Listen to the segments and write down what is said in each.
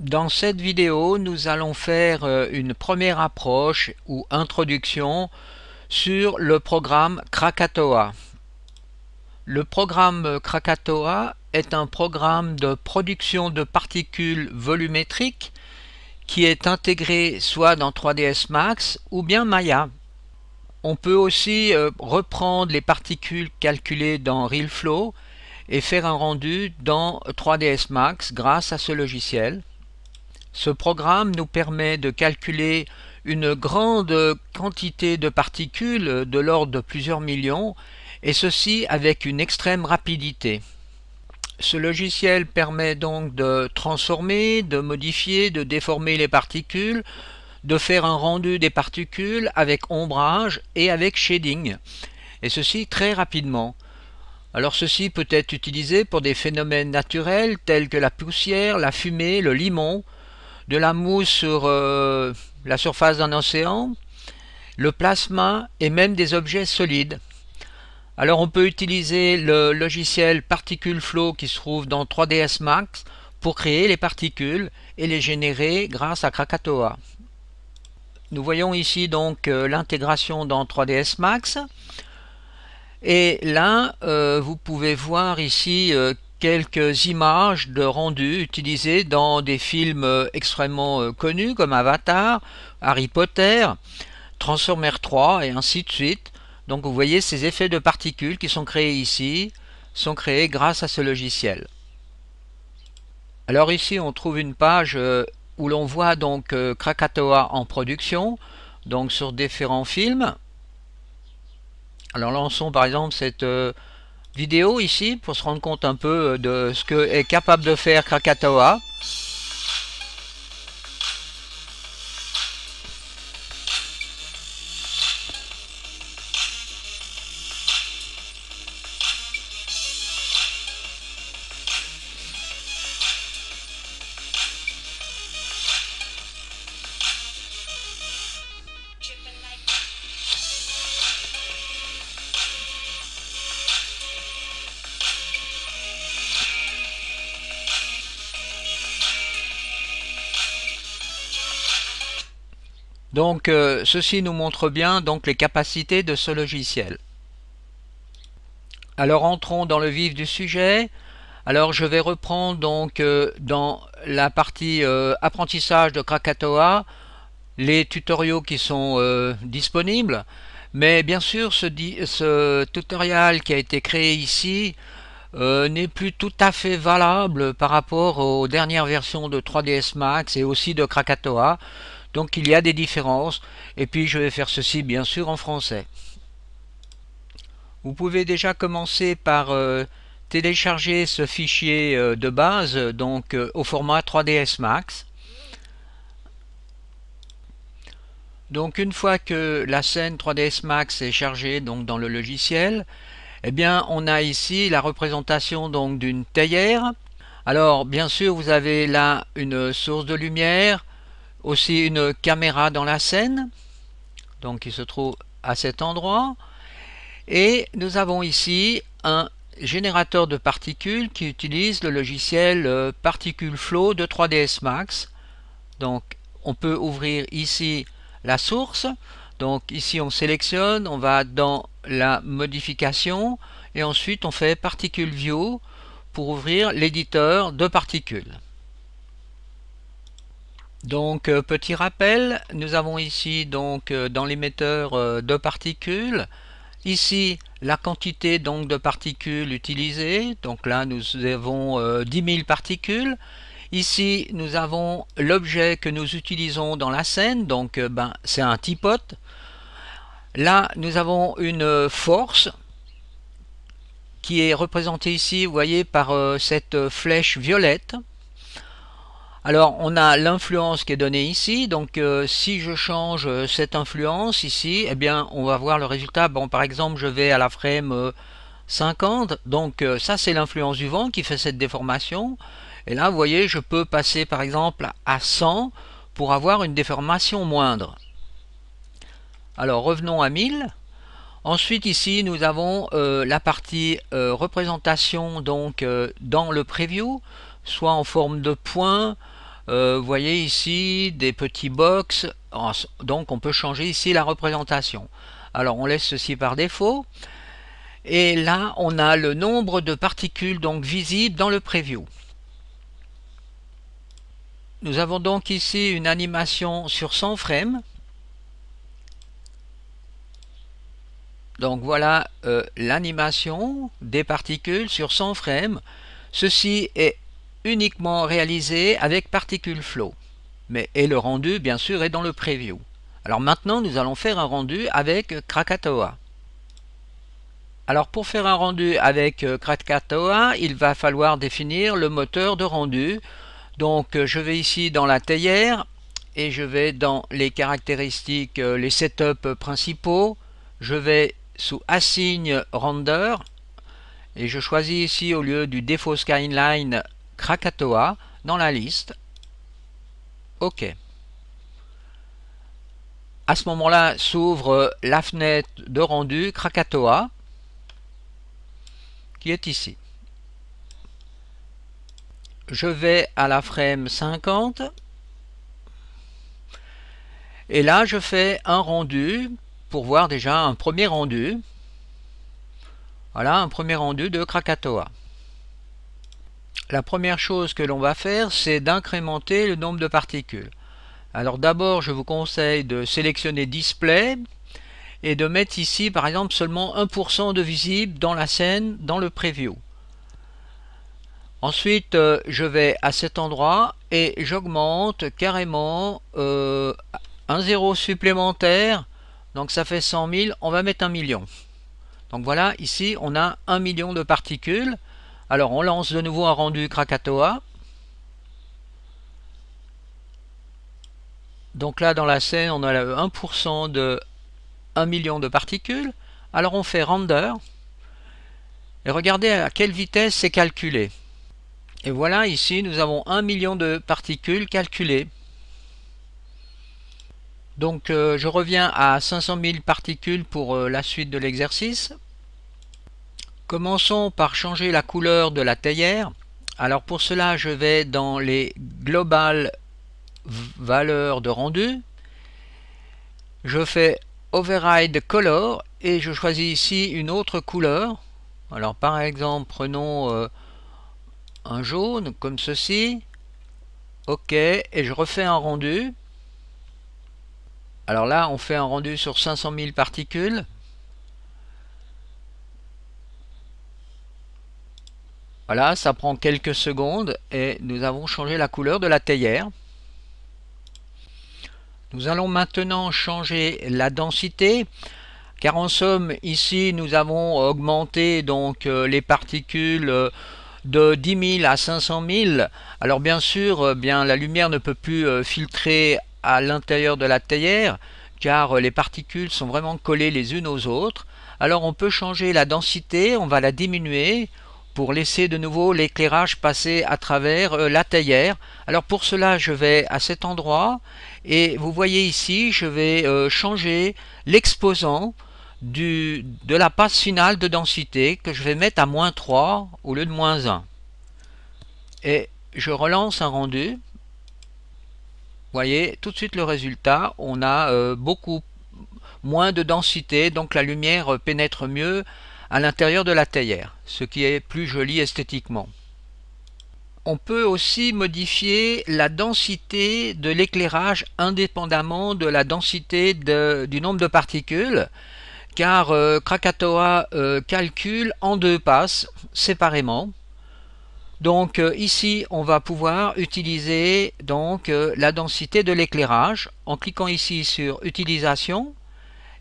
Dans cette vidéo, nous allons faire une première approche ou introduction sur le programme Krakatoa. Le programme Krakatoa est un programme de production de particules volumétriques qui est intégré soit dans 3ds Max ou bien Maya. On peut aussi reprendre les particules calculées dans RealFlow et faire un rendu dans 3ds Max grâce à ce logiciel. Ce programme nous permet de calculer une grande quantité de particules de l'ordre de plusieurs millions, et ceci avec une extrême rapidité. Ce logiciel permet donc de transformer, de modifier, de déformer les particules, de faire un rendu des particules avec ombrage et avec shading, et ceci très rapidement. Alors ceci peut être utilisé pour des phénomènes naturels tels que la poussière, la fumée, le limon, de la mousse sur la surface d'un océan, le plasma et même des objets solides. Alors on peut utiliser le logiciel Particle Flow qui se trouve dans 3ds Max pour créer les particules et les générer grâce à Krakatoa. Nous voyons ici donc l'intégration dans 3ds Max, et là vous pouvez voir ici quelques images de rendu utilisées dans des films extrêmement connus comme Avatar, Harry Potter, Transformers 3 et ainsi de suite. Donc vous voyez ces effets de particules qui sont créés ici, sont créés grâce à ce logiciel. Alors ici on trouve une page où l'on voit donc Krakatoa en production, donc sur différents films. Alors lançons par exemple cette vidéo ici pour se rendre compte un peu de ce que est capable de faire Krakatoa. Donc ceci nous montre bien donc les capacités de ce logiciel. Alors entrons dans le vif du sujet. Alors je vais reprendre donc dans la partie apprentissage de Krakatoa les tutoriaux qui sont disponibles. Mais bien sûr ce tutoriel qui a été créé ici n'est plus tout à fait valable par rapport aux dernières versions de 3ds Max et aussi de Krakatoa. Donc il y a des différences, et puis je vais faire ceci bien sûr en français. Vous pouvez déjà commencer par télécharger ce fichier de base donc au format 3ds Max. Donc une fois que la scène 3ds Max est chargée donc dans le logiciel, eh bien on a ici la représentation donc d'une théière. Alors bien sûr vous avez là une source de lumière, aussi une caméra dans la scène, donc qui se trouve à cet endroit, et nous avons ici un générateur de particules qui utilise le logiciel Particle Flow de 3ds Max. Donc on peut ouvrir ici la source, donc ici on sélectionne, on va dans la modification et ensuite on fait Particle View pour ouvrir l'éditeur de particules. Donc petit rappel, nous avons ici donc dans l'émetteur de particules, ici la quantité donc de particules utilisées, donc là nous avons 10 000 particules. Ici nous avons l'objet que nous utilisons dans la scène, donc c'est un teapot. Là nous avons une force qui est représentée ici, vous voyez, par cette flèche violette. Alors on a l'influence qui est donnée ici, donc si je change cette influence ici, eh bien on va voir le résultat. Bon, par exemple je vais à la frame 50, donc ça c'est l'influence du vent qui fait cette déformation, et là vous voyez je peux passer par exemple à 100 pour avoir une déformation moindre. Alors revenons à 1000. Ensuite ici nous avons la partie représentation donc dans le preview, soit en forme de point, Vous voyez ici des petits box, donc on peut changer ici la représentation. Alors on laisse ceci par défaut. Et là, on a le nombre de particules donc visibles dans le preview. Nous avons donc ici une animation sur 100 frames. Donc voilà l'animation des particules sur 100 frames. Ceci est uniquement réalisé avec Particle Flow. Et le rendu, bien sûr, est dans le preview. Alors maintenant, nous allons faire un rendu avec Krakatoa. Alors pour faire un rendu avec Krakatoa, il va falloir définir le moteur de rendu. Donc je vais ici dans la théière et je vais dans les caractéristiques, les setups principaux. Je vais sous Assign Render et je choisis ici au lieu du Default Skyline Krakatoa dans la liste. OK. À ce moment-là s'ouvre la fenêtre de rendu Krakatoa qui est ici. Je vais à la frame 50 et là je fais un rendu pour voir déjà un premier rendu. Voilà un premier rendu de Krakatoa. La première chose que l'on va faire, c'est d'incrémenter le nombre de particules. Alors d'abord, je vous conseille de sélectionner Display et de mettre ici par exemple seulement 1% de visible dans la scène, dans le preview. Ensuite, je vais à cet endroit et j'augmente carrément un zéro supplémentaire. Donc ça fait 100 000, on va mettre 1 million. Donc voilà, ici on a 1 million de particules. Alors on lance de nouveau un rendu Krakatoa. Donc là dans la scène on a 1% de 1 million de particules. Alors on fait Render. Et regardez à quelle vitesse c'est calculé. Et voilà, ici nous avons 1 million de particules calculées. Donc je reviens à 500 000 particules pour la suite de l'exercice. Commençons par changer la couleur de la théière. Alors pour cela, je vais dans les Global valeurs de rendu. Je fais Override Color et je choisis ici une autre couleur. Alors par exemple, prenons un jaune comme ceci. OK, et je refais un rendu. Alors là, on fait un rendu sur 500 000 particules. Voilà, ça prend quelques secondes et nous avons changé la couleur de la théière. Nous allons maintenant changer la densité, car en somme, ici, nous avons augmenté donc les particules de 10 000 à 500 000. Alors bien sûr, la lumière ne peut plus filtrer à l'intérieur de la théière, car les particules sont vraiment collées les unes aux autres. Alors on peut changer la densité, on va la diminuer pour laisser de nouveau l'éclairage passer à travers la théière. Alors pour cela, je vais à cet endroit et vous voyez ici, je vais changer l'exposant de la passe finale de densité que je vais mettre à -3 au lieu de -1. Et je relance un rendu. Vous voyez tout de suite le résultat, on a beaucoup moins de densité, donc la lumière pénètre mieux à l'intérieur de la théière, ce qui est plus joli esthétiquement. On peut aussi modifier la densité de l'éclairage indépendamment de la densité du nombre de particules, car Krakatoa calcule en deux passes séparément. Donc ici on va pouvoir utiliser donc la densité de l'éclairage en cliquant ici sur utilisation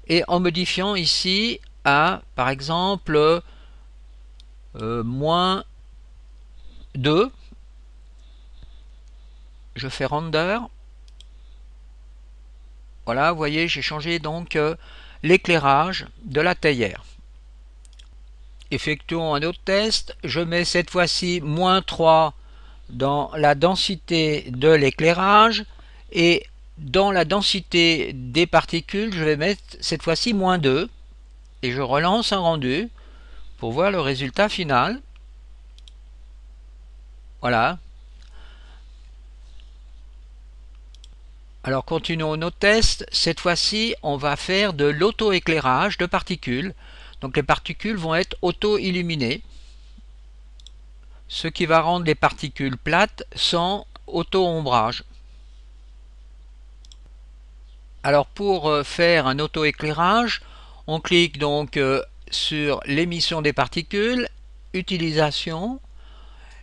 et en modifiant ici à par exemple -2. Je fais render. Voilà, vous voyez, j'ai changé donc l'éclairage de la théière. Effectuons un autre test. Je mets cette fois-ci -3 dans la densité de l'éclairage et dans la densité des particules, je vais mettre cette fois-ci -2 et je relance un rendu pour voir le résultat final. Voilà. Alors continuons nos tests. Cette fois-ci, on va faire de l'auto-éclairage de particules. Donc les particules vont être auto-illuminées, ce qui va rendre les particules plates sans auto-ombrage. Alors pour faire un auto-éclairage, on clique donc sur l'émission des particules, utilisation,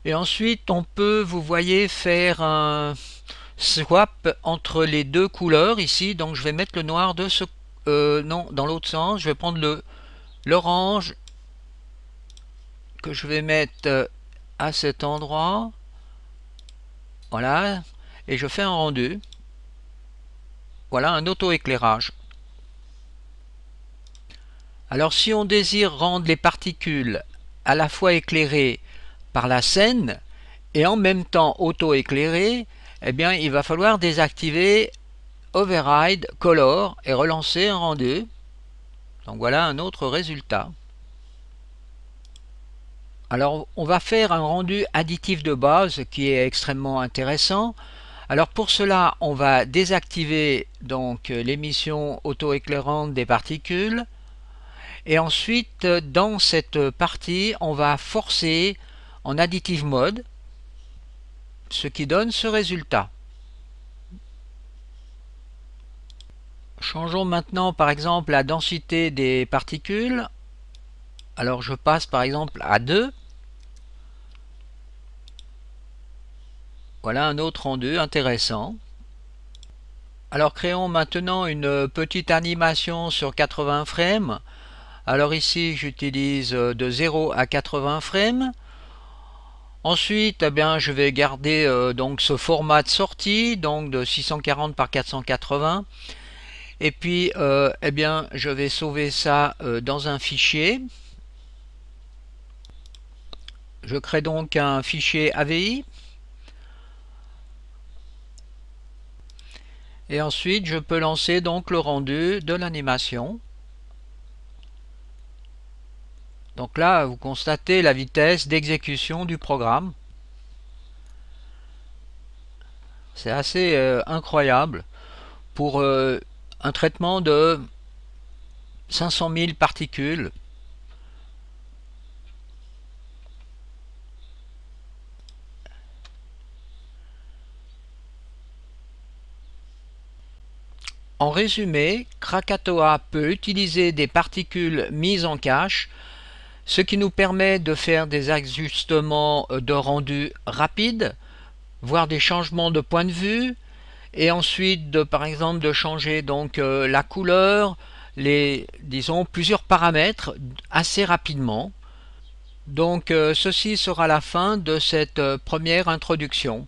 et ensuite on peut, vous voyez, faire un swap entre les deux couleurs ici. Donc je vais mettre le noir de ce non, dans l'autre sens, je vais prendre l'orange que je vais mettre à cet endroit, voilà, et je fais un rendu. Voilà un auto-éclairage. Alors si on désire rendre les particules à la fois éclairées par la scène et en même temps auto-éclairées, eh bien il va falloir désactiver Override Color et relancer un rendu. Donc voilà un autre résultat. Alors on va faire un rendu additif de base qui est extrêmement intéressant. Alors pour cela on va désactiver donc l'émission auto-éclairante des particules. Et ensuite, dans cette partie, on va forcer en additive mode, ce qui donne ce résultat. Changeons maintenant par exemple la densité des particules. Alors je passe par exemple à 2. Voilà un autre rendu intéressant. Alors créons maintenant une petite animation sur 80 frames. Alors ici j'utilise de 0 à 80 frames. Ensuite, eh bien, je vais garder donc ce format de sortie, donc de 640 par 480. Et puis, eh bien, je vais sauver ça dans un fichier. Je crée donc un fichier AVI. Et ensuite, je peux lancer donc le rendu de l'animation. Donc là, vous constatez la vitesse d'exécution du programme. C'est assez incroyable pour un traitement de 500 000 particules. En résumé, Krakatoa peut utiliser des particules mises en cache, ce qui nous permet de faire des ajustements de rendu rapides, voire des changements de point de vue, et ensuite par exemple de changer donc la couleur, disons plusieurs paramètres assez rapidement. Donc ceci sera la fin de cette première introduction.